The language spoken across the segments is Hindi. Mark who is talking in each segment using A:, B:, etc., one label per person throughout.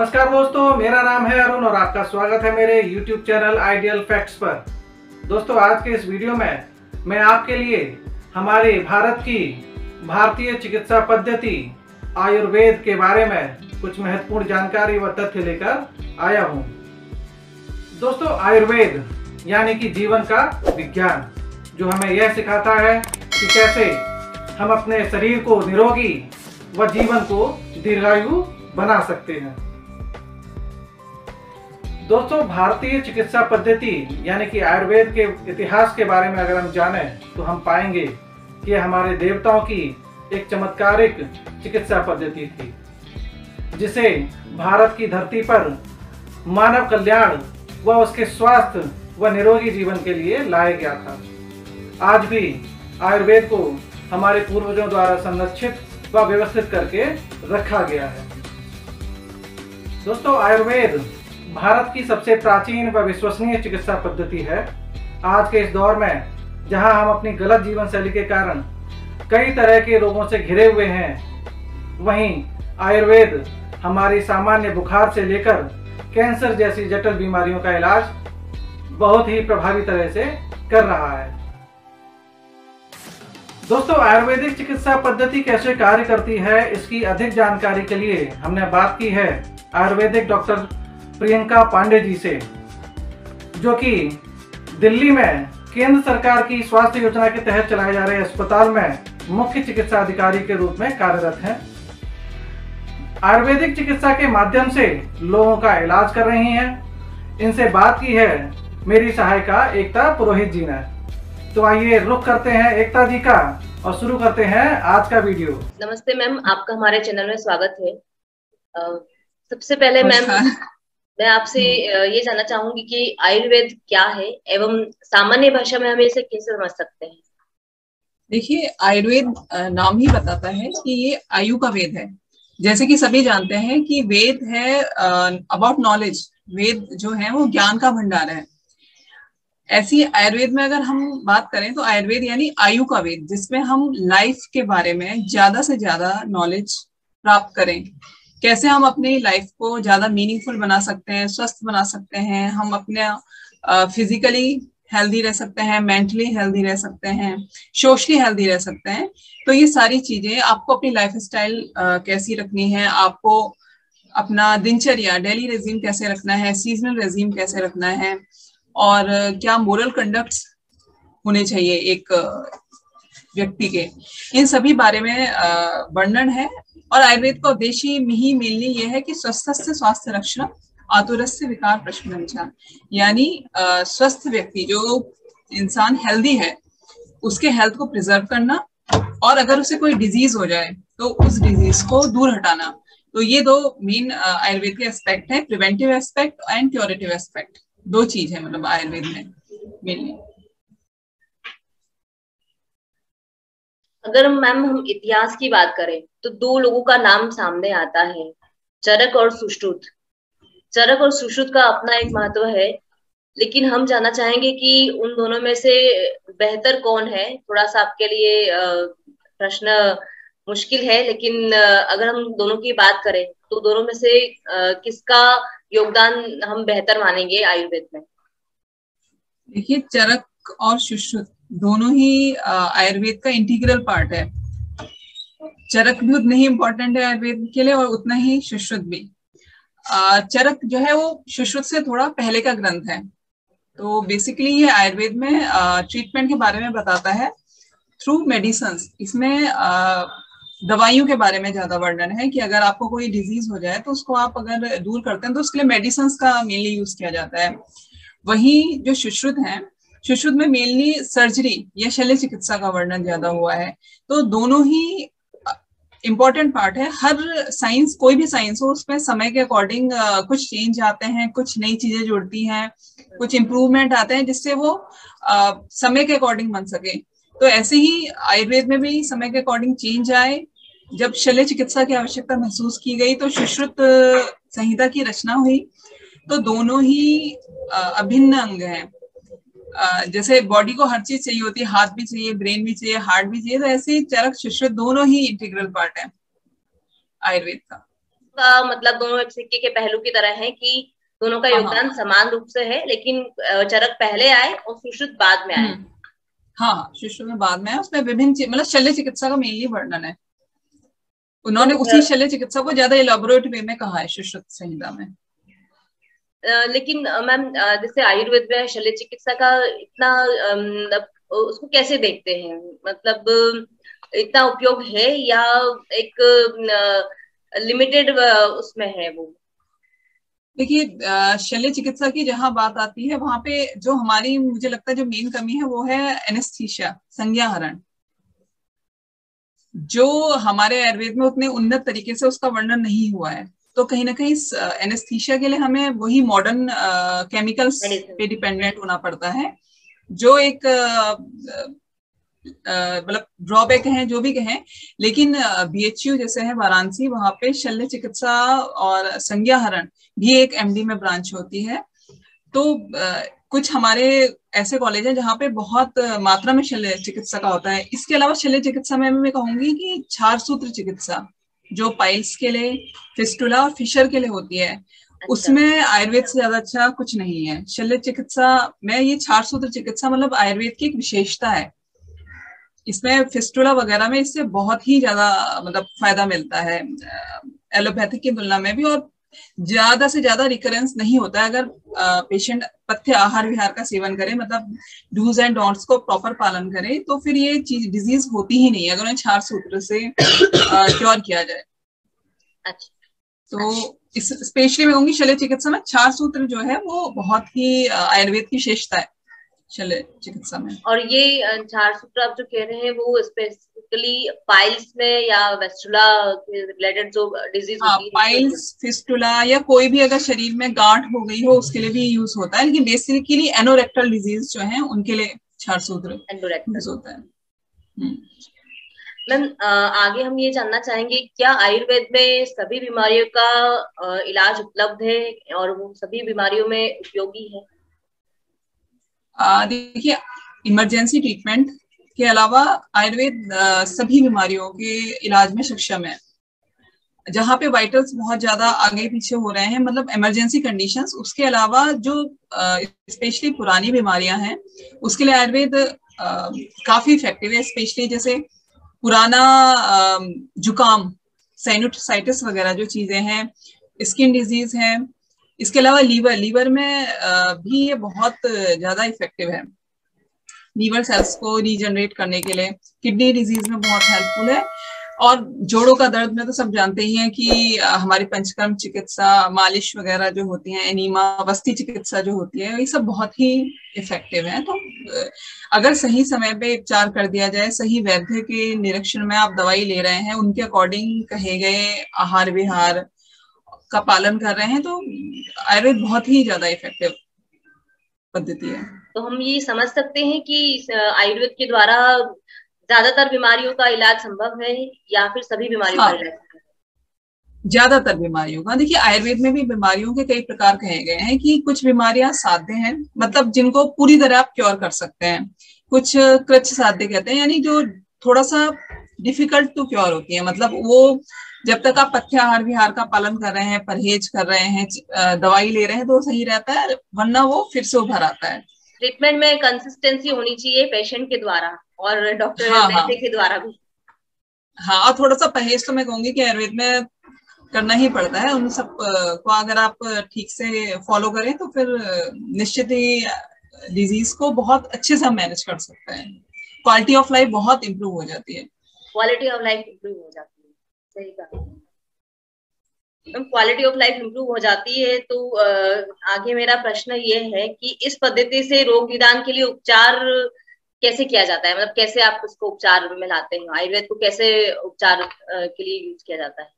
A: नमस्कार दोस्तों, मेरा नाम है अरुण और आपका स्वागत है मेरे YouTube चैनल आइडियल फैक्ट्स पर। दोस्तों, आज के इस वीडियो में मैं आपके लिए हमारे भारत की भारतीय चिकित्सा पद्धति आयुर्वेद के बारे में कुछ महत्वपूर्ण जानकारी व तथ्य लेकर आया हूँ। दोस्तों, आयुर्वेद यानी कि जीवन का विज्ञान, जो हमें यह सिखाता है कि कैसे हम अपने शरीर को निरोगी व जीवन को दीर्घायु बना सकते हैं। दोस्तों, भारतीय चिकित्सा पद्धति यानी कि आयुर्वेद के इतिहास के बारे में अगर हम जानें तो हम पाएंगे कि हमारे देवताओं की एक चमत्कारिक चिकित्सा पद्धति थी, जिसे भारत की धरती पर मानव कल्याण व उसके स्वास्थ्य व निरोगी जीवन के लिए लाया गया था। आज भी आयुर्वेद को हमारे पूर्वजों द्वारा संरक्षित व व्यवस्थित करके रखा गया है। दोस्तों, आयुर्वेद भारत की सबसे प्राचीन व विश्वसनीय चिकित्सा पद्धति है। आज के इस दौर में जहां हम अपनी गलत जीवन शैली के कारण कई तरह के रोगों से घिरे हुए हैं, वहीं आयुर्वेद हमारी सामान्य बुखार से लेकर कैंसर जैसी जटिल बीमारियों का इलाज बहुत ही प्रभावी तरह से कर रहा है। दोस्तों, आयुर्वेदिक चिकित्सा पद्धति कैसे कार्य करती है, इसकी अधिक जानकारी के लिए हमने बात की है आयुर्वेदिक डॉक्टर प्रियंका पांडे जी से, जो कि दिल्ली में केंद्र सरकार की स्वास्थ्य योजना के तहत चलाए जा रहे अस्पताल में मुख्य चिकित्सा अधिकारी के रूप में कार्यरत हैं। आयुर्वेदिक चिकित्सा के माध्यम से लोगों का इलाज कर रही हैं। इनसे बात की है मेरी सहायिका एकता पुरोहित जी ने। तो आइए रुख करते हैं एकता जी का और शुरू करते हैं आज का वीडियो।
B: नमस्ते मैम, आपका हमारे चैनल में स्वागत है। सबसे पहले मैम, मैं आपसे ये जानना चाहूंगी कि आयुर्वेद क्या है एवं सामान्य भाषा में हम इसे कैसे समझ सकते हैं।
C: देखिए, आयुर्वेद नाम ही बताता है कि ये आयु का वेद है। जैसे कि सभी जानते हैं कि वेद है अबाउट नॉलेज। वेद जो है वो ज्ञान का भंडार है। ऐसी आयुर्वेद में अगर हम बात करें तो आयुर्वेद यानी आयु का वेद, जिसमें हम लाइफ के बारे में ज्यादा से ज्यादा नॉलेज प्राप्त करें। कैसे हम अपनी लाइफ को ज्यादा मीनिंगफुल बना सकते हैं, स्वस्थ बना सकते हैं, हम अपने फिजिकली हेल्दी रह सकते हैं, मेंटली हेल्दी रह सकते हैं, सोशली हेल्दी रह सकते हैं। तो ये सारी चीजें आपको अपनी लाइफ स्टाइल कैसी रखनी है, आपको अपना दिनचर्या डेली रेजिम कैसे रखना है, सीजनल रेजिम कैसे रखना है, और क्या मोरल कंडक्ट्स होने चाहिए एक व्यक्ति के, इन सभी बारे में वर्णन है। और आयुर्वेद का उद्देश्य ही मेनली ये है कि स्वस्थस्य स्वास्थ्य रक्षण आतुरस्य विकार प्रशमन, यानी स्वस्थ व्यक्ति, जो इंसान हेल्दी है, उसके हेल्थ को प्रिजर्व करना, और अगर उसे कोई डिजीज हो जाए तो उस डिजीज को दूर हटाना। तो ये दो मेन आयुर्वेद के एस्पेक्ट है, preventive aspect and curative aspect. दो चीज है मतलब आयुर्वेद में मेनली।
B: अगर मैम हम इतिहास की बात करें तो दो लोगों का नाम सामने आता है, चरक और सुश्रुत। चरक और सुश्रुत का अपना एक महत्व है, लेकिन हम जानना चाहेंगे कि उन दोनों में से बेहतर कौन है। थोड़ा सा आपके लिए प्रश्न मुश्किल है, लेकिन अगर हम दोनों की बात करें तो दोनों में से किसका योगदान हम बेहतर मानेंगे आयुर्वेद में।
C: देखिए, चरक और सुश्रुत दोनों ही आयुर्वेद का इंटीग्रल पार्ट है। चरक भी उतना ही इम्पोर्टेंट है आयुर्वेद के लिए और उतना ही सुश्रुत भी। चरक जो है वो सुश्रुत से थोड़ा पहले का ग्रंथ है। तो बेसिकली ये आयुर्वेद में ट्रीटमेंट के बारे में बताता है थ्रू मेडिसिन्स। इसमें दवाइयों के बारे में ज्यादा वर्णन है कि अगर आपको कोई डिजीज हो जाए तो उसको आप अगर दूर करते हैं तो उसके लिए मेडिसिन्स का मेनली यूज किया जाता है। वहीं जो सुश्रुत है, सुश्रुत में मेनली सर्जरी या शल्य चिकित्सा का वर्णन ज्यादा हुआ है। तो दोनों ही इम्पोर्टेंट पार्ट है। हर साइंस, कोई भी साइंस हो, उसमें समय के अकॉर्डिंग कुछ चेंज आते हैं, कुछ नई चीजें जुड़ती हैं, कुछ इम्प्रूवमेंट आते हैं, जिससे वो समय के अकॉर्डिंग बन सके। तो ऐसे ही आयुर्वेद में भी समय के अकॉर्डिंग चेंज आए। जब शल्य चिकित्सा की आवश्यकता महसूस की गई तो सुश्रुत संहिता की रचना हुई। तो दोनों ही अभिन्न अंग हैं। जैसे बॉडी को हर चीज चाहिए होती है, हाथ भी चाहिए, ब्रेन भी चाहिए, हार्ट भी चाहिए, तो ऐसे ही चरक सुश्रुत दोनों ही इंटीग्रल पार्ट है आयुर्वेद का।
B: का मतलब दोनों एक सिक्के के पहलू की तरह है कि दोनों का योगदान समान रूप से है, लेकिन चरक पहले आए और सुश्रुत बाद में आए।
C: हाँ, सुश्रुत में बाद में है। उसमें विभिन्न मतलब शल्य चिकित्सा का मेनली वर्णन है। उन्होंने उसी शल्य चिकित्सा को ज्यादा इलेबोरेट वे में कहा है सुश्रुत संहिता में।
B: लेकिन मैम जैसे आयुर्वेद में शल्य चिकित्सा का इतना उसको कैसे देखते हैं, मतलब इतना उपयोग है या एक लिमिटेड उसमें है वो?
C: देखिए, शल्य चिकित्सा की जहां बात आती है वहां पे जो हमारी मुझे लगता है जो मेन कमी है वो है एनेस्थीसिया, संज्ञाहरण, जो हमारे आयुर्वेद में उतने उन्नत तरीके से उसका वर्णन नहीं हुआ है। तो कहीं ना कहीं एनेस्थीसिया के लिए हमें वही मॉडर्न केमिकल्स पे डिपेंडेंट होना पड़ता है, जो एक मतलब ड्रॉबैक है जो भी कहें। लेकिन BHU जैसे है वाराणसी, वहां पे शल्य चिकित्सा और संज्ञाहरण भी एक MD में ब्रांच होती है। तो कुछ हमारे ऐसे कॉलेज हैं जहाँ पे बहुत मात्रा में शल्य चिकित्सा का होता है। इसके अलावा शल्य चिकित्सा में मैं कहूंगी कि क्षार सूत्र चिकित्सा जो पाइल्स के लिए, फिस्टुला और फिशर के लिए होती है, उसमें आयुर्वेद से ज्यादा अच्छा कुछ नहीं है। शल्य चिकित्सा में ये क्षार सूत्र चिकित्सा मतलब आयुर्वेद की एक विशेषता है। इसमें फिस्टुला वगैरह में इससे बहुत ही ज्यादा मतलब फायदा मिलता है एलोपैथिक की तुलना में भी, और ज्यादा से ज्यादा रिकरेंस नहीं होता है अगर पेशेंट पथ्य आहार विहार का सेवन करे, मतलब डूज एंड डोंट्स को प्रॉपर पालन करे, तो फिर ये चीज डिजीज होती ही नहीं है अगर उन्हें क्षार सूत्र से क्योर किया जाए।
B: अच्छा।
C: तो इस स्पेशली मैं कहूंगी शल्य चिकित्सा में क्षार सूत्र जो है वो बहुत ही आयुर्वेद की विशेषता है शल्य चिकित्सा में।
B: और ये क्षार सूत्र आप जो कह रहे हैं वो स्पेसिफिकली पाइल्स में या वेस्टुला के रिलेटेड जो डिजीज होती है?
C: पाइल्स, फिस्टुला या कोई भी अगर शरीर में गांठ हो गई हो उसके लिए भी यूज होता है, लेकिन बेसिकली एनोरेक्टल डिजीज जो है उनके लिए क्षार सूत्र यूज होता है।
B: मैम आगे हम ये जानना चाहेंगे, क्या आयुर्वेद में सभी बीमारियों का इलाज उपलब्ध है और वो सभी बीमारियों में उपयोगी है?
C: देखिए, इमरजेंसी ट्रीटमेंट के अलावा आयुर्वेद सभी बीमारियों के इलाज में सक्षम है। जहाँ पे वाइटल्स बहुत ज्यादा आगे पीछे हो रहे हैं, मतलब इमरजेंसी कंडीशंस, उसके अलावा जो स्पेशली पुरानी बीमारियां हैं उसके लिए आयुर्वेद काफी इफेक्टिव है। स्पेशली जैसे पुराना जुकाम, साइनोसाइटिस वगैरह जो चीजें हैं, स्किन डिजीज है, इसके अलावा लीवर में भी ये बहुत ज्यादा इफेक्टिव है लीवर सेल्स को रीजनरेट करने के लिए। किडनी डिजीज में बहुत हेल्पफुल है। और जोड़ों का दर्द में तो सब जानते ही हैं कि हमारी पंचकर्म चिकित्सा, मालिश वगैरह जो होती है, एनीमा, वस्ती चिकित्सा जो होती है, ये सब बहुत ही इफेक्टिव है। तो अगर सही समय पे उपचार कर दिया जाए, सही वैद्य के निरीक्षण में आप दवाई ले रहे हैं, उनके अकॉर्डिंग कहे गए आहार विहार का पालन कर रहे हैं, तो आयुर्वेद बहुत ही ज्यादा इफेक्टिव पद्धति है।
B: तो हम ये समझ सकते हैं कि आयुर्वेद के द्वारा ज्यादातर बीमारियों का इलाज संभव है या फिर सभी बीमारियों का इलाज संभव है?
C: ज्यादातर बीमारियों का। देखिए, आयुर्वेद में भी बीमारियों के कई प्रकार कहे गए हैं कि कुछ बीमारियां साध्य हैं, मतलब जिनको पूरी तरह आप क्योर कर सकते हैं। कुछ कृच्छ साध्य कहते हैं, यानी जो थोड़ा सा डिफिकल्ट टू क्योर होती है, मतलब वो जब तक आप पथ्य आहार विहार का पालन कर रहे हैं, परहेज कर रहे हैं, दवाई ले रहे हैं, तो सही रहता है, वरना वो फिर से उभर आता है।
B: ट्रीटमेंट में कंसिस्टेंसी होनी चाहिए पेशेंट के द्वारा और डॉक्टर वैद्य के द्वारा भी।
C: हाँ, और थोड़ा सा परहेज तो मैं कहूंगी कि आयुर्वेद में करना ही पड़ता है। उन सब को अगर आप ठीक से फॉलो करें तो फिर निश्चित ही डिजीज को बहुत अच्छे से हम मैनेज कर सकते हैं। क्वालिटी ऑफ लाइफ बहुत इंप्रूव हो जाती है।
B: क्वालिटी ऑफ लाइफ इंप्रूव हो जाती है, सही कहा। क्वालिटी ऑफ लाइफ इंप्रूव हो जाती है तो आगे मेरा प्रश्न ये है कि इस पद्धति से रोग निदान के लिए उपचार कैसे किया जाता है, मतलब कैसे आप उसको उपचार में लाते हैं? आयुर्वेद को कैसे उपचार के लिए यूज किया जाता है?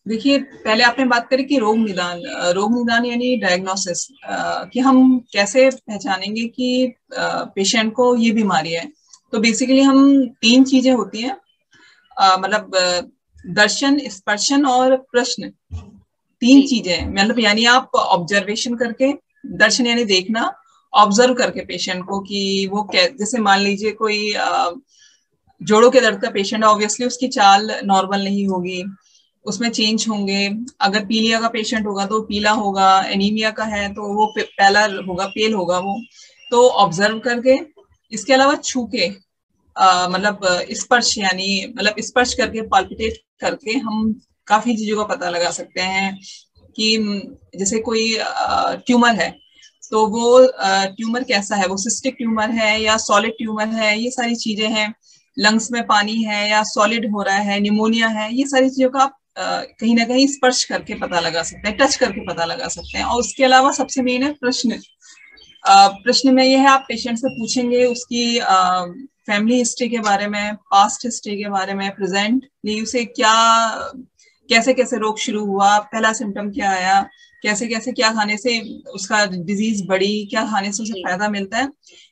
C: देखिए, पहले आपने बात करी कि रोग निदान यानी डायग्नोसिस, कि हम कैसे पहचानेंगे कि पेशेंट को ये बीमारी है। तो बेसिकली हम 3 चीजें होती हैं, मतलब दर्शन, स्पर्शन और प्रश्न, 3 चीजें, मतलब यानी आप ऑब्जर्वेशन करके, दर्शन यानी देखना, ऑब्जर्व करके पेशेंट को कि वो जैसे मान लीजिए कोई जोड़ों के दर्द का पेशेंट है, ऑब्वियसली उसकी चाल नॉर्मल नहीं होगी, उसमें चेंज होंगे। अगर पीलिया का पेशेंट होगा तो पीला होगा, एनीमिया का है तो वो पैलर होगा, पेल होगा वो। तो ऑब्जर्व करके, इसके अलावा छू के मतलब स्पर्श, यानी मतलब स्पर्श करके, पाल्पिटेट करके हम काफी चीजों का पता लगा सकते हैं कि जैसे कोई ट्यूमर है तो वो ट्यूमर कैसा है, वो सिस्टिक ट्यूमर है या सॉलिड ट्यूमर है, ये सारी चीजें हैं। लंग्स में पानी है या सॉलिड हो रहा है, निमोनिया है, ये सारी चीजों का आप कहीं ना कहीं स्पर्श करके पता लगा सकते हैं, टच करके पता लगा सकते हैं। और उसके अलावा सबसे मेन है प्रश्न। प्रश्न में ये है, आप पेशेंट से पूछेंगे उसकी फैमिली हिस्ट्री के बारे में, पास्ट हिस्ट्री के बारे में, प्रेजेंटली उसे क्या, कैसे कैसे रोग शुरू हुआ, पहला सिम्टम क्या आया, कैसे कैसे क्या खाने से उसका डिजीज बढ़ी, क्या खाने से उसे फायदा मिलता है।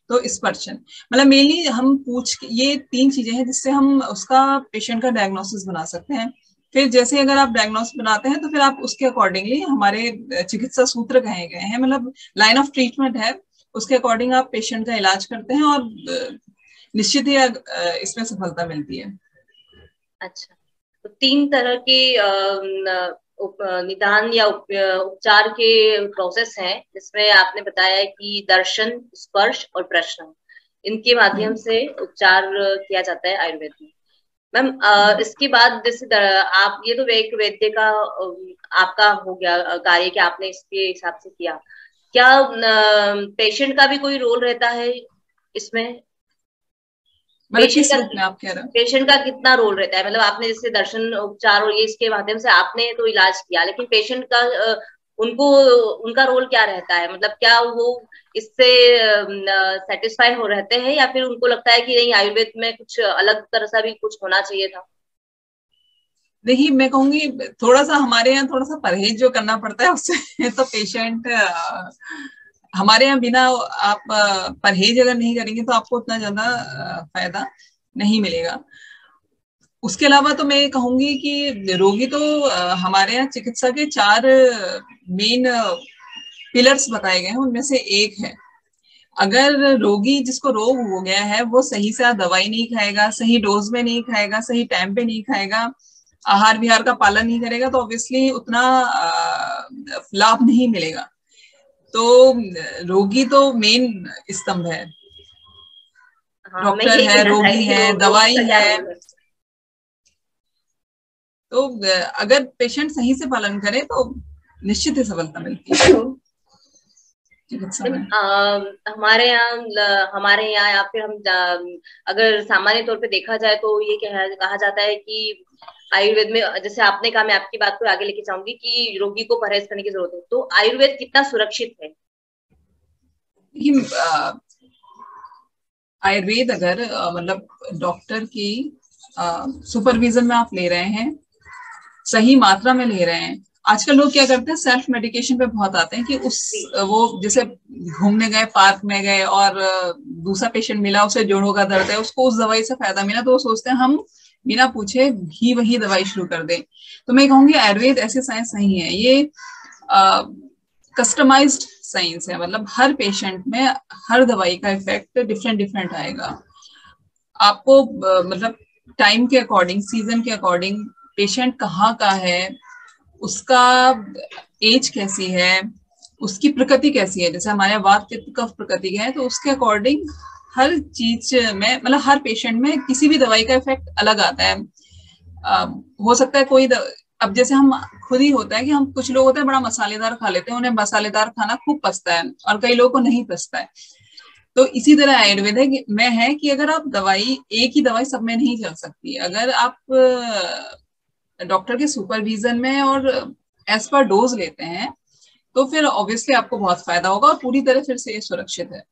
C: तो स्पर्शन मतलब मेनली हम ये 3 चीजें हैं जिससे हम उसका पेशेंट का डायग्नोसिस बना सकते हैं। फिर जैसे अगर आप डायग्नोसिस बनाते हैं तो फिर आप उसके अकॉर्डिंगली, हमारे चिकित्सा सूत्र कहे गए हैं, मतलब लाइन ऑफ ट्रीटमेंट है, उसके अकॉर्डिंग आप पेशेंट का इलाज करते हैं और निश्चित ही इसमें सफलता मिलती है।
B: अच्छा, तो 3 तरह के निदान या उपचार के प्रोसेस हैं, जिसमें आपने बताया कि दर्शन, स्पर्श और प्रश्न, इनके माध्यम से उपचार किया जाता है आयुर्वेद में। मैम, इसके बाद जैसे आप, ये तो एक वैद्य का आपका हो गया कार्य कि आपने इसके हिसाब से किया, क्या पेशेंट का भी कोई रोल रहता है इसमें?
C: मतलब किस रूप में आप कह रहे हैं?
B: पेशेंट का कितना रोल रहता है? मतलब आपने जैसे दर्शन उपचार और ये इसके माध्यम से आपने तो इलाज किया, लेकिन पेशेंट का उनका रोल क्या रहता है? मतलब क्या वो इससे सेटिस्फाई हो रहते हैं, या फिर उनको लगता है कि नहीं, आयुर्वेद में कुछ अलग तरह सा भी कुछ होना चाहिए था?
C: देखिए, मैं कहूंगी थोड़ा सा हमारे यहाँ थोड़ा सा परहेज जो करना पड़ता है उससे तो पेशेंट, हमारे यहाँ बिना आप परहेज अगर नहीं करेंगे तो आपको उतना ज्यादा फायदा नहीं मिलेगा। उसके अलावा तो मैं कहूंगी कि रोगी तो हमारे यहाँ चिकित्सा के 4 मेन पिलर्स बताए गए हैं, उनमें से एक है, अगर रोगी जिसको रोग हो गया है वो सही से दवाई नहीं खाएगा, सही डोज में नहीं खाएगा, सही टाइम पे नहीं खाएगा, आहार विहार का पालन नहीं करेगा, तो ऑब्वियसली उतना लाभ नहीं मिलेगा। तो रोगी तो मेन स्तंभ है,
B: हाँ, मैं
C: डॉक्टर
B: यही
C: है,
B: कहना था
C: रोगी
B: कि
C: है,
B: रोगी
C: दवाई
B: का क्या
C: है।
B: रोल है?
C: तो अगर पेशेंट सही से पालन करे तो निश्चित ही सफलता मिलती है चिकित्सा में।
B: हमारे यहाँ या फिर अगर सामान्य तौर पे देखा जाए तो ये कहा जाता है कि आयुर्वेद में, जैसे आपने कहा, मैं आपकी बात को आगे लेके जाऊंगी कि रोगी को परहेज करने की जरूरत है, तो आयुर्वेद कितना सुरक्षित है?
C: आयुर्वेद अगर मतलब डॉक्टर की सुपरविजन में आप ले रहे हैं, सही मात्रा में ले रहे हैं। आजकल लोग क्या करते हैं, सेल्फ मेडिकेशन पे बहुत आते हैं कि वो जैसे घूमने गए, पार्क में गए और दूसरा पेशेंट मिला, उसे जोड़ों का दर्द है, उसको उस दवाई से फायदा मिला तो वो सोचते हैं हम बिना पूछे ही वही दवाई शुरू कर दें। तो मैं कहूंगी आयुर्वेद ऐसे साइंस नहीं है, ये कस्टमाइज्ड साइंस है, मतलब हर पेशेंट में हर दवाई का इफेक्ट डिफरेंट डिफरेंट आएगा। आपको मतलब टाइम के अकॉर्डिंग, सीजन के अकॉर्डिंग, पेशेंट कहाँ का है, उसका एज कैसी है, उसकी प्रकृति कैसी है, जैसे हमारे वात पित्त कफ प्रकृति है, तो उसके अकॉर्डिंग हर चीज में, मतलब हर पेशेंट में किसी भी दवाई का इफेक्ट अलग आता है। हो सकता है कोई अब जैसे हम खुद ही होता है कि हम, कुछ लोग होते हैं बड़ा मसालेदार खा लेते हैं, उन्हें मसालेदार खाना खूब पसता है, और कई लोगों को नहीं पसता है। तो इसी तरह आयुर्वेद में है कि अगर आप दवाई, एक ही दवाई सब में नहीं चल सकती, अगर आप डॉक्टर के सुपरविजन में और एज पर डोज लेते हैं तो फिर ऑब्वियसली आपको बहुत फायदा होगा और पूरी तरह फिर से ये सुरक्षित है।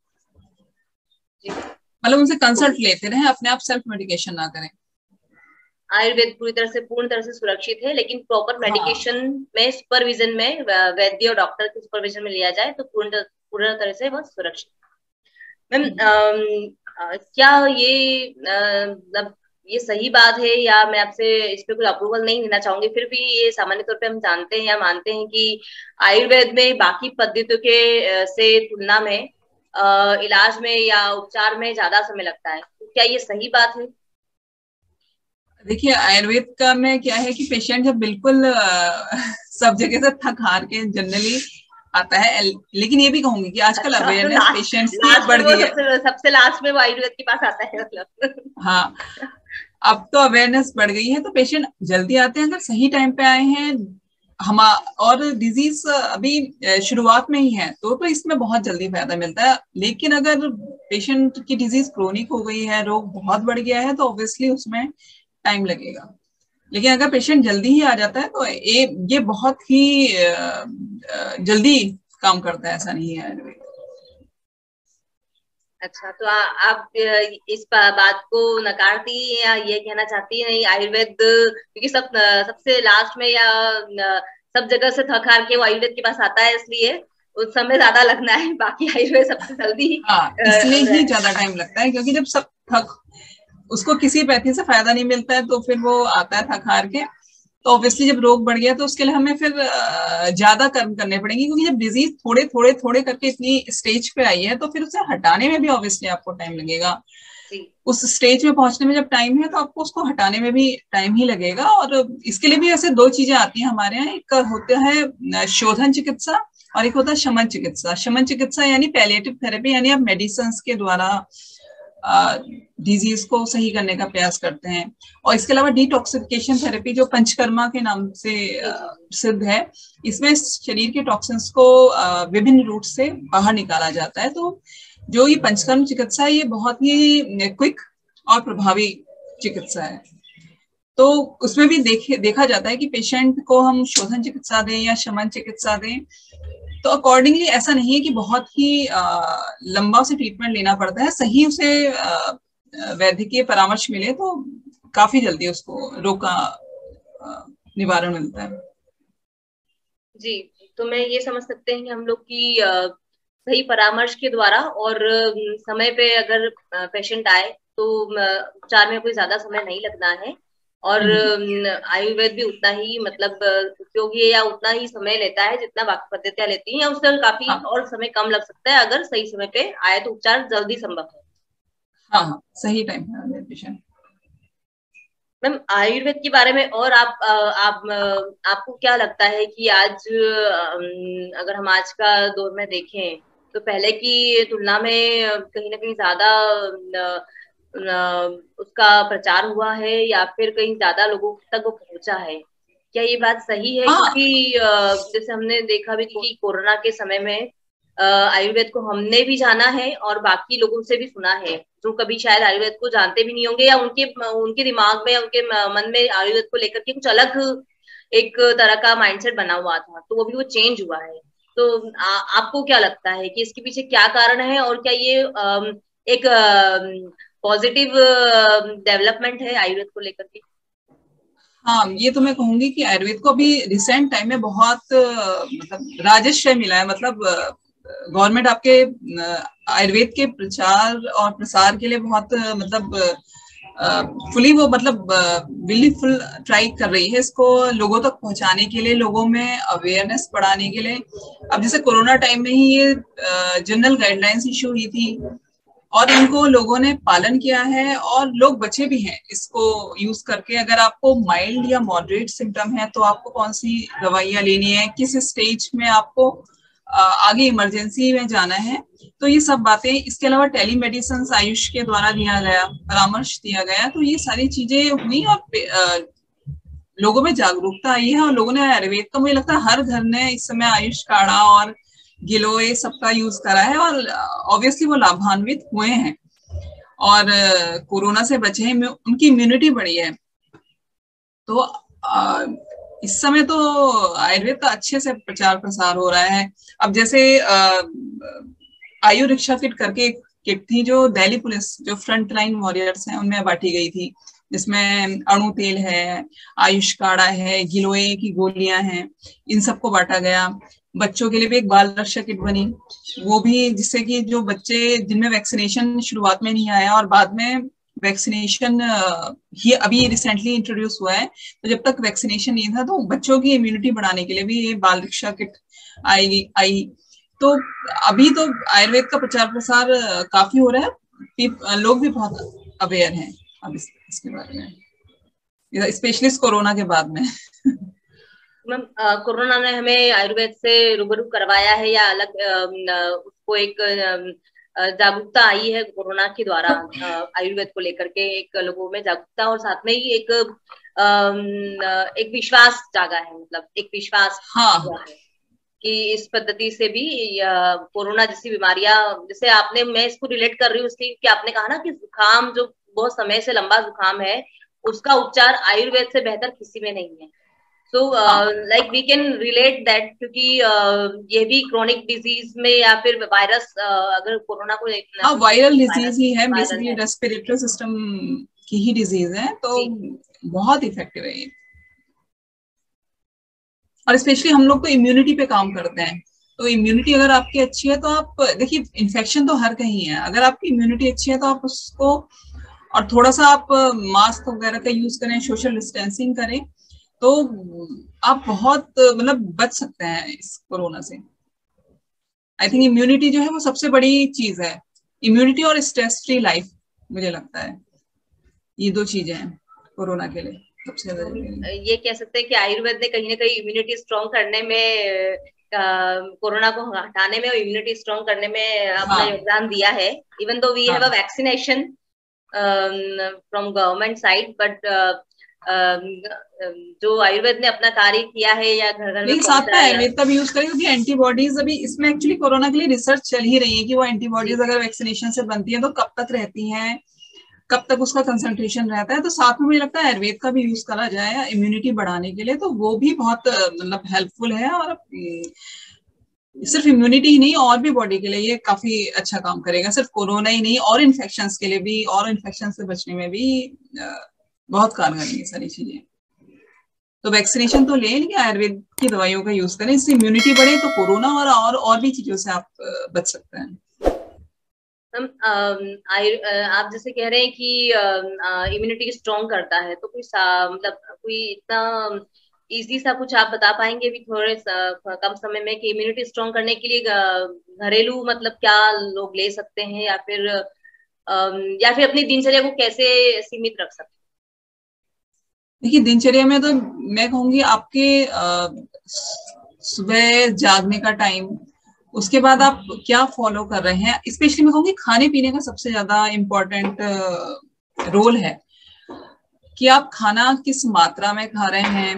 C: मतलब उनसे कंसल्ट लेते रहे, अपने आप सेल्फ मेडिकेशन ना करें।
B: आयुर्वेद पूर्ण तरह से सुरक्षित है, लेकिन प्रॉपर मेडिकेशन में, सुपरविजन में, वैद्य और डॉक्टर के सुपरविजन में लिया जाए तो पूर्ण तरह से वह सुरक्षित। मैम, क्या ये सही बात है, या मैं आपसे इस पे कोई अप्रूवल नहीं लेना चाहूंगी, फिर भी ये सामान्य तौर पे हम जानते हैं या मानते हैं कि आयुर्वेद में बाकी पद्धतियों के से तुलना में इलाज में या उपचार में ज्यादा समय लगता है, तो क्या ये सही बात है?
C: देखिए आयुर्वेद का में क्या है कि पेशेंट जब बिल्कुल सब जगह से थक हार के जनरली आता है, लेकिन ये भी कहूंगी कि आजकल
B: अच्छा, तो
C: अवेयरनेस
B: लास्ट
C: पेशेंट्स की
B: लास्ट में
C: बढ़
B: वो
C: गई है।
B: सबसे सबसे लास्ट में वो आयुर्वेद के पास आता है मतलब।
C: हाँ, अब तो अवेयरनेस बढ़ गई है तो पेशेंट जल्दी आते हैं अगर सही टाइम पे आए हैं। हम और डिजीज अभी शुरुआत में ही है तो इसमें बहुत जल्दी फायदा मिलता है। लेकिन अगर पेशेंट की डिजीज क्रोनिक हो गई है, रोग बहुत बढ़ गया है, तो ऑब्वियसली उसमें टाइम लगेगा। लेकिन अगर पेशेंट जल्दी ही आ जाता है तो ये बहुत ही जल्दी काम करता है, ऐसा नहीं है।
B: अच्छा, तो आप इस बात को नकारती हैं या ये कहना चाहती हैं नहीं आयुर्वेद, क्योंकि सबसे लास्ट में या सब जगह से थक हार के वो आयुर्वेद के पास आता है इसलिए उस समय ज्यादा लगना है, बाकी आयुर्वेद सबसे जल्दी
C: हाँ, इसलिए ही ज्यादा टाइम लगता है, क्योंकि जब सब थक उसको किसी पैसे से फायदा नहीं मिलता है तो फिर वो आता है थक हार के। तो ऑब्वियसली जब रोग बढ़ गया तो उसके लिए हमें फिर ज्यादा कर्म करने पड़ेंगे, क्योंकि जब डिजीज थोड़े थोड़े थोड़े करके इतनी स्टेज पे आई है तो फिर उसे हटाने में भी ऑब्वियसली आपको टाइम लगेगा। उस स्टेज में पहुंचने में जब टाइम है तो आपको उसको हटाने में भी टाइम ही लगेगा। और इसके लिए भी ऐसे दो चीजें आती हैं हमारे यहाँ, एक होता है शोधन चिकित्सा और एक होता है शमन चिकित्सा। शमन चिकित्सा यानी पैलिएटिव थेरेपी, यानी आप मेडिसिन के द्वारा डिजीज को सही करने का प्रयास करते हैं। और इसके अलावा डिटॉक्सिफिकेशन थेरेपी जो पंचकर्मा के नाम से सिद्ध है, इसमें शरीर के टॉक्सिन्स को विभिन्न रूट से बाहर निकाला जाता है। तो जो ये पंचकर्म चिकित्सा है ये बहुत ही क्विक और प्रभावी चिकित्सा है। तो उसमें भी देखा जाता है कि पेशेंट को हम शोधन चिकित्सा दें या शमन चिकित्सा दें तो अकॉर्डिंगली ऐसा नहीं है कि बहुत ही लंबा से ट्रीटमेंट लेना पड़ता है। सही उसे वैद्यकीय परामर्श मिले तो काफी जल्दी उसको रोग का निवारण मिलता है।
B: जी, तो मैं ये समझ सकते हैं कि हम लोग की सही परामर्श के द्वारा और समय पे अगर पेशेंट आए तो उपचार में कोई ज्यादा समय नहीं लगना है। और आयुर्वेद भी उतना ही मतलब उपयोगी है या उतना ही समय लेता है जितना बाकी पद्धतियां लेती हैं, या उससे काफी और समय कम लग सकता है अगर सही समय पे आए तो उपचार जल्दी संभव है।
C: हाँ, सही टाइम है पेशेंट।
B: मैम, आयुर्वेद के बारे में और आपको क्या लगता है कि आज अगर हम आज का दौर में देखें तो पहले की तुलना में कहीं ना कहीं ज्यादा उसका प्रचार हुआ है या फिर कहीं ज्यादा लोगों तक वो पहुंचा है? क्या ये बात सही है? क्योंकि जैसे हमने देखा भी कि कोरोना के समय में आयुर्वेद को हमने भी जाना है और बाकी लोगों से भी सुना है जो कभी शायद आयुर्वेद को जानते भी नहीं होंगे, या उनके दिमाग में, उनके मन में आयुर्वेद को लेकर के कुछ अलग एक तरह का माइंडसेट बना हुआ था, तो वो भी वो चेंज हुआ है। तो आपको क्या लगता है कि इसके पीछे क्या कारण है और क्या ये एक पॉजिटिव डेवलपमेंट है आयुर्वेद को लेकर के?
C: हाँ, ये तो मैं कहूंगी कि आयुर्वेद को अभी रिसेंट टाइम में बहुत मतलब राजस्व मिला है। मतलब गवर्नमेंट आपके आयुर्वेद के प्रचार और प्रसार के लिए बहुत मतलब फुली वो मतलब विली फुल ट्राई कर रही है इसको लोगों तक पहुंचाने के लिए, लोगों में अवेयरनेस बढ़ाने के लिए। अब जैसे कोरोना टाइम में ही ये जनरल गाइडलाइंस इशू हुई थी और इनको लोगों ने पालन किया है और लोग बचे भी हैं इसको यूज करके। अगर आपको माइल्ड या मॉडरेट सिम्टम है तो आपको कौन सी दवाइयां लेनी है, किस स्टेज में आपको आगे इमरजेंसी में जाना है, तो ये सब बातें। इसके अलावा टेलीमेडिसिन आयुष के द्वारा दिया गया, परामर्श दिया गया, तो ये सारी चीजें हुई और लोगों में जागरूकता आई है। और लोगों ने आयुर्वेद का, मुझे लगता है हर घर ने इस समय आयुष काढ़ा और गिलोय सबका यूज करा है और ऑब्वियसली वो लाभान्वित हुए हैं और कोरोना से बचे हैं, उनकी इम्यूनिटी बढ़ी है। तो इस समय तो आयुर्वेद का अच्छे से प्रचार प्रसार हो रहा है। अब जैसे आयु रिक्शा किट करके एक किट थी जो दिल्ली पुलिस, जो फ्रंट लाइन वॉरियर्स हैं, उनमें बांटी गई थी, जिसमें अणु तेल है, आयुष काढ़ा है, गिलोय की गोलियां हैं, इन सबको बांटा गया। बच्चों के लिए भी एक बाल रक्षा किट बनी, वो भी, जिससे कि जो बच्चे जिनमें वैक्सीनेशन शुरुआत में नहीं आया और बाद में वैक्सीनेशन ये अभी रिसेंटली इंट्रोड्यूस हुआ है, तो जब तक वैक्सीनेशन नहीं था तो बच्चों की इम्यूनिटी बढ़ाने के लिए भी ये बाल रक्षा किट आई। तो अभी तो आयुर्वेद का प्रचार प्रसार काफी हो रहा है, लोग भी बहुत अवेयर हैं अब इसके बारे में। स्पेशली कोरोना के बाद में।
B: मैम, कोरोना ने हमें आयुर्वेद से रूबरू करवाया है या अलग उसको एक जागरूकता आई है कोरोना के द्वारा आयुर्वेद को लेकर के, एक लोगों में जागरूकता और साथ में ही एक विश्वास जागा है, मतलब एक विश्वास हुआ है कि इस पद्धति से भी कोरोना जैसी बीमारियां, जैसे आपने, मैं इसको रिलेट कर रही हूँ उसकी कि आपने कहा ना कि जुकाम जो बहुत समय से लंबा जुकाम है उसका उपचार आयुर्वेद से बेहतर किसी में नहीं है। So like we can relate that, क्योंकि ये भी क्रोनिक डिजीज में या फिर वायरस, अगर कोरोना को
C: हाँ वायरल डिजीज ही है, बेसिकली रेस्पिरेटरी सिस्टम की ही डिजीज है, तो बहुत इफेक्टिव है ये। और स्पेशली हम लोग तो इम्यूनिटी पे काम करते हैं, तो इम्यूनिटी अगर आपकी अच्छी है तो आप देखिए, इन्फेक्शन तो हर कहीं है, अगर आपकी इम्यूनिटी अच्छी है तो आप उसको, और थोड़ा सा आप मास्क वगैरह का यूज करें, सोशल डिस्टेंसिंग करें, तो आप बहुत मतलब बच सकते हैं इस कोरोना से। आई थिंक इम्यूनिटी जो है वो सबसे बड़ी चीज है, इम्यूनिटी और स्ट्रेस फ्री लाइफ, मुझे लगता है ये दो चीजें हैं कोरोना के लिए सबसे ज्यादा।
B: ये कह सकते हैं कि आयुर्वेद ने कहीं ना कहीं इम्यूनिटी स्ट्रॉन्ग करने में, कोरोना को हटाने में और इम्यूनिटी स्ट्रॉन्ग करने में अपना योगदान दिया है, even though we have a vaccination from government side, but जो आयुर्वेद ने अपना कार्य किया है या घर घर में
C: साथ में आयुर्वेद का भी यूज करें, क्योंकि एंटीबॉडीज अभी इसमें एक्चुअली कोरोना के लिए रिसर्च चल ही रही है कि वो एंटीबॉडीज अगर वैक्सीनेशन से बनती है तो कब तक रहती हैं, कब तक उसका कंसंट्रेशन रहता है। तो साथ में मुझे लगता है आयुर्वेद का भी यूज करा जाए इम्यूनिटी बढ़ाने के लिए, तो वो भी बहुत मतलब हेल्पफुल है, और सिर्फ इम्यूनिटी ही नहीं और भी बॉडी के लिए ये काफी अच्छा काम करेगा, सिर्फ कोरोना ही नहीं और इन्फेक्शंस के लिए भी, और इन्फेक्शन से बचने में भी बहुत कारगर है ये सारी चीजें। तो वैक्सीनेशन तो लें, लेकिन आयुर्वेद की दवाइयों का यूज करें, इससे इम्यूनिटी बढ़े तो कोरोना और भी चीजों से आप बच सकते हैं।
B: आप जैसे कह रहे हैं कि इम्यूनिटी स्ट्रॉन्ग करता है, तो कोई मतलब कोई इतना इजी सा कुछ आप बता पाएंगे भी थोड़े कम समय में कि इम्यूनिटी स्ट्रॉन्ग करने के लिए घरेलू मतलब क्या लोग ले सकते हैं, या फिर अपनी दिनचर्या को कैसे सीमित रख सकते हैं?
C: देखिए दिनचर्या में तो मैं कहूंगी आपके सुबह जागने का टाइम, उसके बाद आप क्या फॉलो कर रहे हैं, स्पेशली मैं कहूंगी खाने पीने का सबसे ज्यादा इम्पोर्टेंट रोल है कि आप खाना किस मात्रा में खा रहे हैं।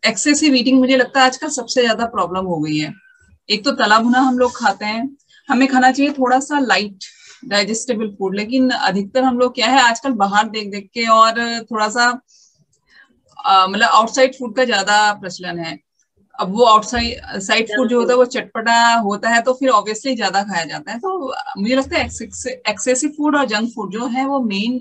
C: एक्सेसिव ईटिंग मुझे लगता है आजकल सबसे ज्यादा प्रॉब्लम हो गई है। एक तो तला भुना हम लोग खाते हैं, हमें खाना चाहिए थोड़ा सा लाइट डाइजेस्टेबल फूड, लेकिन अधिकतर हम लोग क्या है आजकल बाहर देख देख के और थोड़ा सा मतलब आउटसाइड फूड का ज्यादा प्रचलन है। अब वो आउटसाइड फूड जो होता है वो चटपटा होता है, तो फिर ऑब्वियसली ज्यादा खाया जाता है। तो मुझे लगता है एक्सेसिव फूड और जंक फूड जो है वो मेन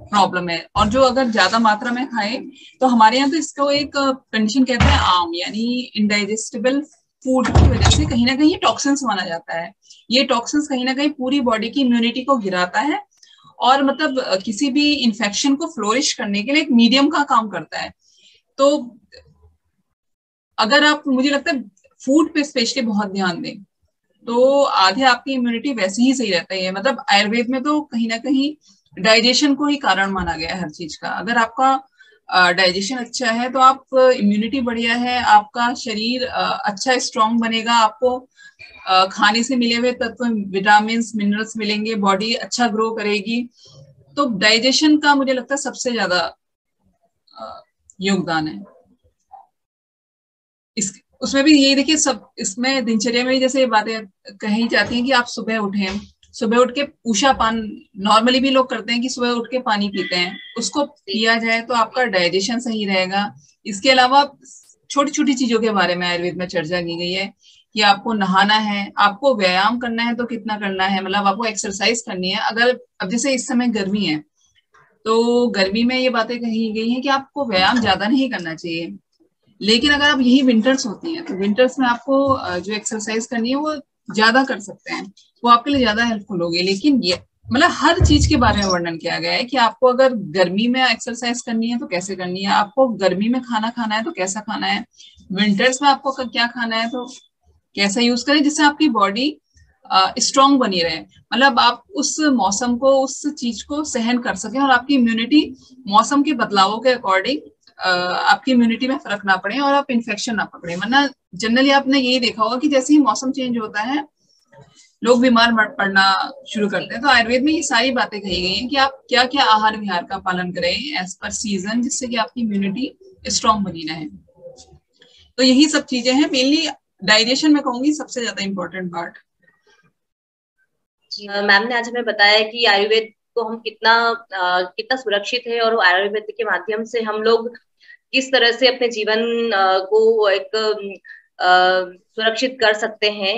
C: प्रॉब्लम है, और जो अगर ज्यादा मात्रा में खाए तो हमारे यहाँ तो इसको एक कंडीशन कहते हैं आम, यानी इनडाइजेस्टेबल फूड की वजह से कहीं ना कहीं टॉक्सिन्स माना जाता है। ये टॉक्सिन्स कहीं ना कहीं पूरी बॉडी की इम्यूनिटी को गिराता है, और मतलब किसी भी इंफेक्शन को फ्लोरिश करने के लिए एक मीडियम का काम करता है। तो अगर आप, मुझे लगता है फूड पे स्पेशली बहुत ध्यान दें तो आधे आपकी इम्यूनिटी वैसे ही सही रहता है। मतलब आयुर्वेद में तो कहीं ना कहीं डाइजेशन को ही कारण माना गया है हर चीज का। अगर आपका डाइजेशन अच्छा है तो आप इम्यूनिटी बढ़िया है, आपका शरीर अच्छा स्ट्रांग बनेगा, आपको खाने से मिले हुए तत्व विटामिन मिनरल्स मिलेंगे, बॉडी अच्छा ग्रो करेगी। तो डाइजेशन का मुझे लगता है सबसे ज्यादा योगदान है उसमें भी। यही देखिए सब इसमें दिनचर्या में जैसे बातें कही जाती हैं कि आप सुबह उठें, सुबह उठ के उषा पान नॉर्मली भी लोग करते हैं कि सुबह उठ के पानी पीते हैं, उसको पिया जाए तो आपका डाइजेशन सही रहेगा। इसके अलावा छोटी छोटी चीजों के बारे में आयुर्वेद में चर्चा की गई है कि आपको नहाना है, आपको व्यायाम करना है तो कितना करना है, मतलब आपको एक्सरसाइज करनी है। अगर अब जैसे इस समय गर्मी है तो गर्मी में ये बातें कही गई हैं कि आपको व्यायाम ज्यादा नहीं करना चाहिए, लेकिन अगर आप यही विंटर्स होती हैं तो विंटर्स में आपको जो एक्सरसाइज करनी है वो ज्यादा कर सकते हैं, वो आपके लिए ज्यादा हेल्पफुल होगी। लेकिन ये मतलब हर चीज के बारे में वर्णन किया गया है कि आपको अगर गर्मी में एक्सरसाइज करनी है तो कैसे करनी है, आपको गर्मी में खाना खाना है तो कैसा खाना है, विंटर्स में आपको क्या खाना है तो कैसा यूज करें जिससे आपकी बॉडी स्ट्रांग बनी रहे, मतलब आप उस मौसम को, उस चीज को सहन कर सकें और आपकी इम्यूनिटी मौसम के बदलावों के अकॉर्डिंग आपकी इम्यूनिटी में फर्क ना पड़े और आप इन्फेक्शन ना पकड़े। वरना जनरली आपने यही देखा होगा कि जैसे ही मौसम चेंज होता है लोग बीमार पड़ना शुरू करते हैं। तो आयुर्वेद में ये सारी बातें कही गई हैं कि आप क्या क्या आहार विहार का पालन करें एज पर सीजन, जिससे कि आपकी इम्यूनिटी स्ट्रांग बनी रहे। तो यही सब चीजें हैं, मेनली डाइजेशन में कहूंगी सबसे ज्यादा इम्पोर्टेंट पार्ट।
B: मैम ने आज हमें बताया कि आयुर्वेद को हम कितना सुरक्षित है और आयुर्वेद के माध्यम से हम लोग किस तरह से अपने जीवन को एक सुरक्षित कर सकते हैं।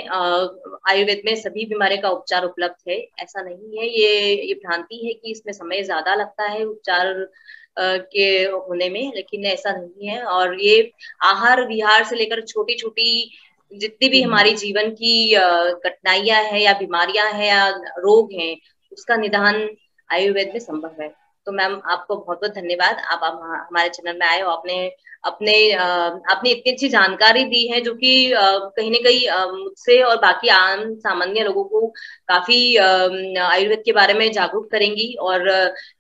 B: आयुर्वेद में सभी बीमारी का उपचार उपलब्ध है, ऐसा नहीं है। ये भ्रांति है कि इसमें समय ज्यादा लगता है उपचार के होने में, लेकिन ऐसा नहीं है। और ये आहार विहार से लेकर छोटी छोटी जितनी भी हमारी जीवन की कठिनाइयां हैं या बीमारियां हैं या रोग हैं, उसका निदान आयुर्वेद में संभव है। तो मैम आपको बहुत बहुत धन्यवाद, आप हमारे चैनल में आए और आपने इतनी अच्छी जानकारी दी है जो कि कहीं ना कहीं मुझसे और बाकी आम सामान्य लोगों को काफी आयुर्वेद के बारे में जागरूक करेंगी और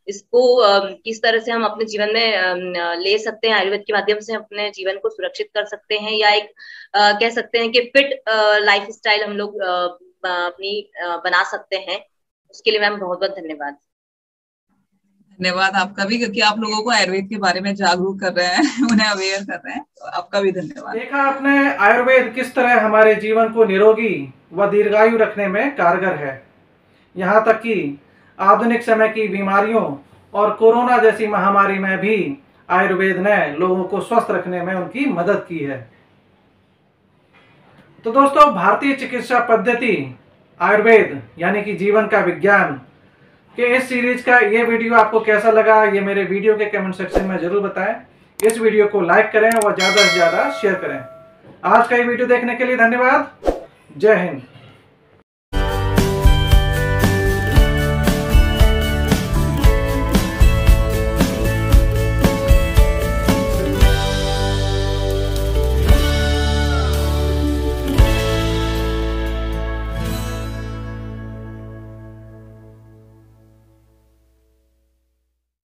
B: इसको किस तरह से हम अपने जीवन में ले सकते हैं, आयुर्वेद के माध्यम से अपने जीवन को सुरक्षित कर सकते हैं या एक कह सकते हैं कि फिट लाइफ स्टाइल हम लोग अपनी बना सकते हैं। उसके लिए मैम बहुत बहुत धन्यवाद।
C: धन्यवाद आपका भी, क्योंकि आप लोगों को आयुर्वेद के बारे में जागरूक कर रहे हैं, उन्हें अवेयर कर रहे हैं, तो आपका भी धन्यवाद।
A: देखा आपने आयुर्वेद किस तरह हमारे जीवन को निरोगी व दीर्घायु रखने में कारगर है। यहाँ तक कि आधुनिक समय की बीमारियों और कोरोना जैसी महामारी में भी आयुर्वेद ने लोगों को स्वस्थ रखने में उनकी मदद की है। तो दोस्तों, भारतीय चिकित्सा पद्धति आयुर्वेद यानी कि जीवन का विज्ञान कि इस सीरीज का ये वीडियो आपको कैसा लगा, ये मेरे वीडियो के कमेंट सेक्शन में जरूर बताएं। इस वीडियो को लाइक करें और ज़्यादा से ज़्यादा शेयर करें। आज का ये वीडियो देखने के लिए धन्यवाद। जय हिंद।